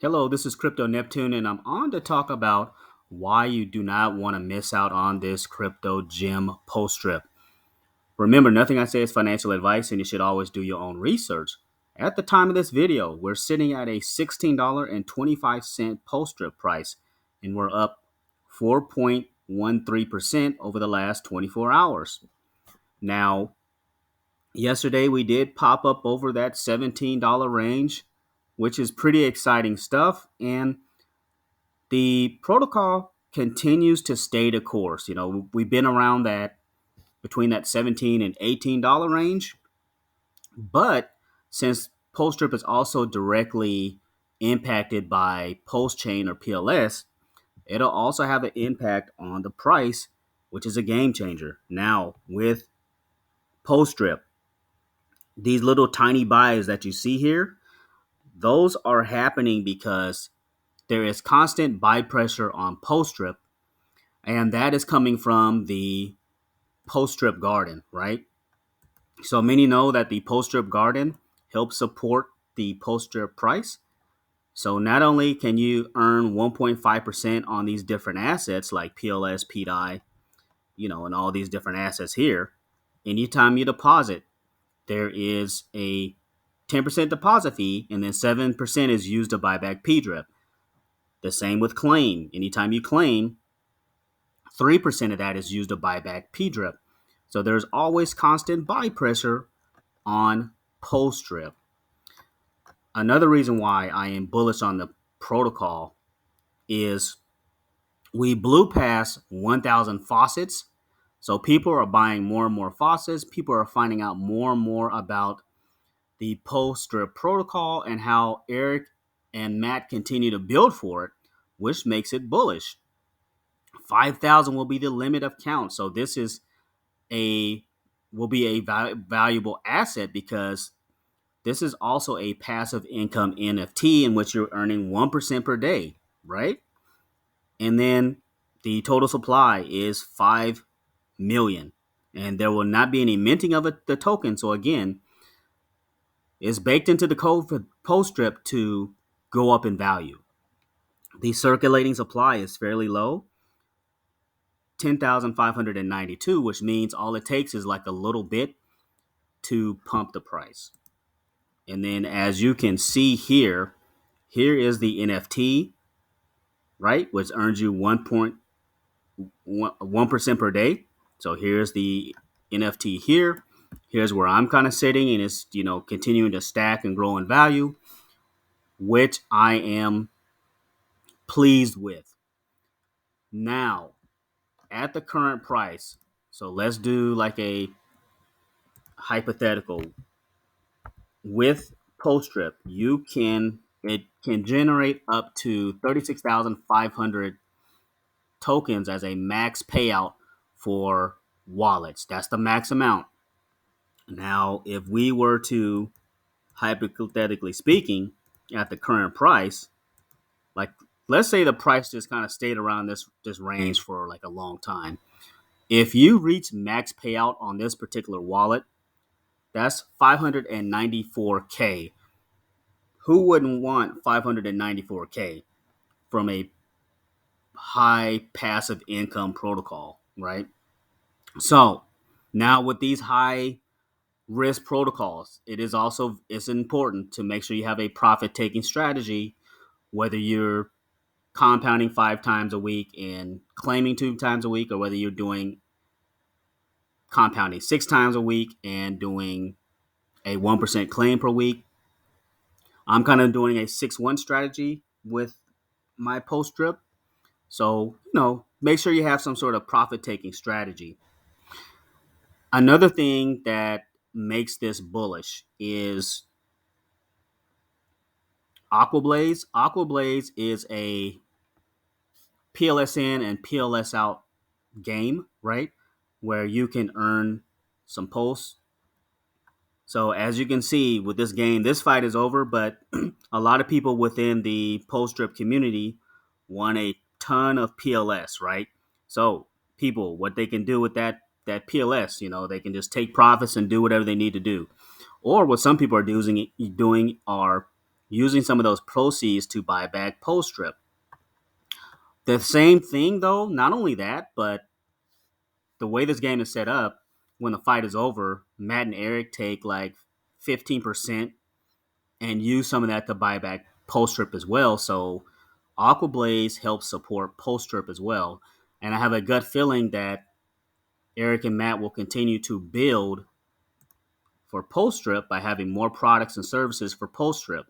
Hello, this is Crypto Neptune, and I'm on to talk about why you do not want to miss out on this crypto gem Poststrip. Remember, nothing I say is financial advice, and you should always do your own research. At the time of this video, we're sitting at a $16.25 Poststrip price, and we're up 4.13% over the last 24 hours. Now, yesterday we did pop up over that $17 range, which is pretty exciting stuff, and the protocol continues to stay the course. We've been around that between that $17 and $18 range, but since Poststrip is also directly impacted by Postchain or PLS, it'll also have an impact on the price, which is a game changer. Now, with Poststrip, these little tiny buys that you see here, those are happening because there is constant buy pressure on Poststrip, and that is coming from the Poststrip Garden, right? So many know that the Poststrip Garden helps support the Poststrip price. So not only can you earn 1.5% on these different assets like PLS, PDI, and all these different assets here, anytime you deposit, there is a 10% deposit fee, and then 7% is used to buy back PDRIP. The same with claim. Anytime you claim, 3% of that is used to buy back PDRIP. So there's always constant buy pressure on Poststrip. Another reason why I am bullish on the protocol is we blew past 1,000 faucets. So people are buying more and more faucets. People are finding out more and more about the Poststrip protocol and how Eric and Matt continue to build for it, which makes it bullish. 5,000 will be the limit of count. So this is a will be a valuable asset because this is also a passive income NFT in which you're earning 1% per day, right? And then the total supply is 5 million. And there will not be any minting of the token. So again, it's baked into the code for Poststrip to go up in value. The circulating supply is fairly low, 10,592, which means all it takes is like a little bit to pump the price. And then as you can see here, here is the NFT, right, which earns you 1.1% per day. So here's the NFT here. Here's where I'm kind of sitting, and it's continuing to stack and grow in value, which I am pleased with. Now, at the current price, so let's do like a hypothetical. With Poststrip, it can generate up to 36,500 tokens as a max payout for wallets. That's the max amount. Now, if we were to, hypothetically speaking, at the current price, like let's say the price just kind of stayed around this range for like a long time. If you reach max payout on this particular wallet, that's 594K. Who wouldn't want 594K from a high passive income protocol, right? So now with these high risk protocols, it's important to make sure you have a profit taking strategy, whether you're compounding 5 times a week and claiming 2 times a week, or whether you're doing compounding 6 times a week and doing a 1% claim per week. I'm kind of doing a 6-1 strategy with my Poststrip. So, make sure you have some sort of profit taking strategy. Another thing that makes this bullish is Aqua Blaze. Aqua Blaze is a PLS in and PLS out game, right? Where you can earn some posts. So as you can see with this game, this fight is over, but a lot of people within the Poststrip community want a ton of PLS, right? So people, what they can do with that PLS, they can just take profits and do whatever they need to do. Or what some people are doing are using some of those proceeds to buy back Poststrip. The same thing though, not only that, but the way this game is set up, when the fight is over, Matt and Eric take like 15% and use some of that to buy back Poststrip as well. So Aqua Blaze helps support Poststrip as well. And I have a gut feeling that Eric and Matt will continue to build for Poststrip by having more products and services for Poststrip.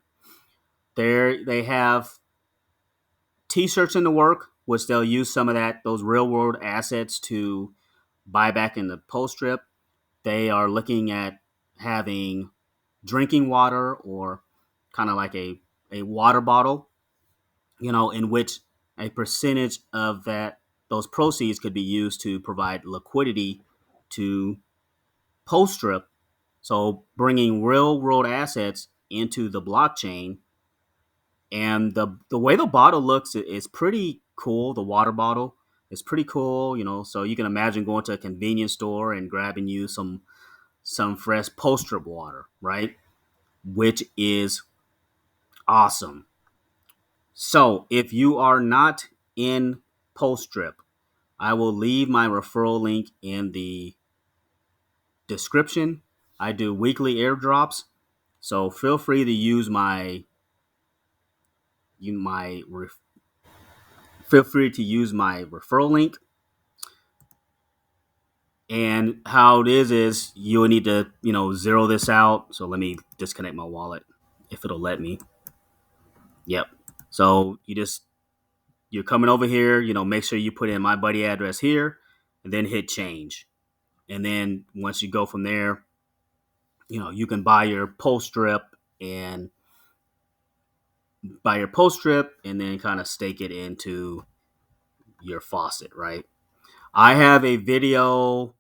They have t-shirts in the work, which they'll use some of those real world assets to buy back in the Poststrip. They are looking at having drinking water or kind of like a water bottle, in which a percentage of those proceeds could be used to provide liquidity to Poststrip. So bringing real world assets into the blockchain. And the way the bottle looks is pretty cool. The water bottle is pretty cool, So you can imagine going to a convenience store and grabbing you some fresh Poststrip water, right? Which is awesome. So if you are not in Poststrip, I will leave my referral link in the description. I do weekly airdrops, so feel free to use my feel free to use my referral link. And how it is you'll need to, zero this out. So let me disconnect my wallet if it'll let me. Yep. So you're coming over here, make sure you put in my buddy address here and then hit change. And then once you go from there, you can buy your Poststrip and then kind of stake it into your faucet, right? I have a video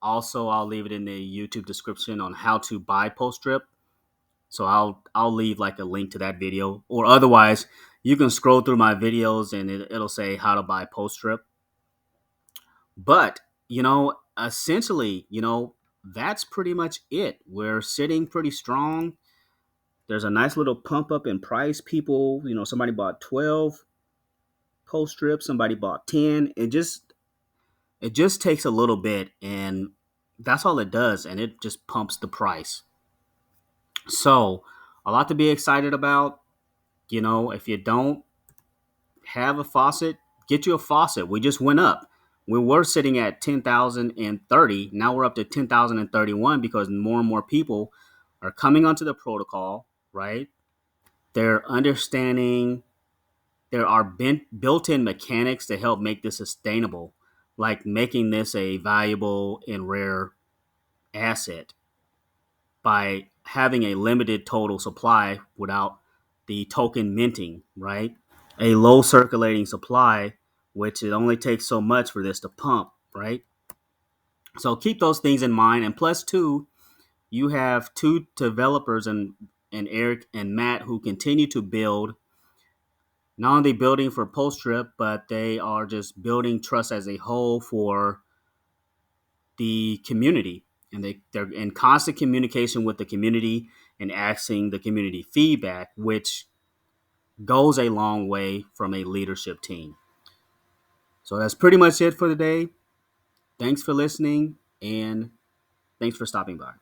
also, I'll leave it in the YouTube description on how to buy Poststrip. So I'll leave like a link to that video, or otherwise you can scroll through my videos and it'll say how to buy Poststrip. But essentially, that's pretty much it. We're sitting pretty strong. There's a nice little pump up in price. People, somebody bought 12 Poststrip, somebody bought 10. It just takes a little bit, and that's all it does, and it just pumps the price. So, a lot to be excited about. If you don't have a faucet, get you a faucet. We just went up. We were sitting at 10,030. Now we're up to 10,031 because more and more people are coming onto the protocol, right? They're understanding there are built-in mechanics to help make this sustainable, like making this a valuable and rare asset by having a limited total supply without the token minting, right? A low circulating supply, which it only takes so much for this to pump, right? So keep those things in mind. And plus two, you have two developers and Eric and Matt who continue to build, not only building for Poststrip, but they are just building trust as a whole for the community. And they're in constant communication with the community and asking the community feedback, which goes a long way from a leadership team. So that's pretty much it for today. Thanks for listening, and thanks for stopping by.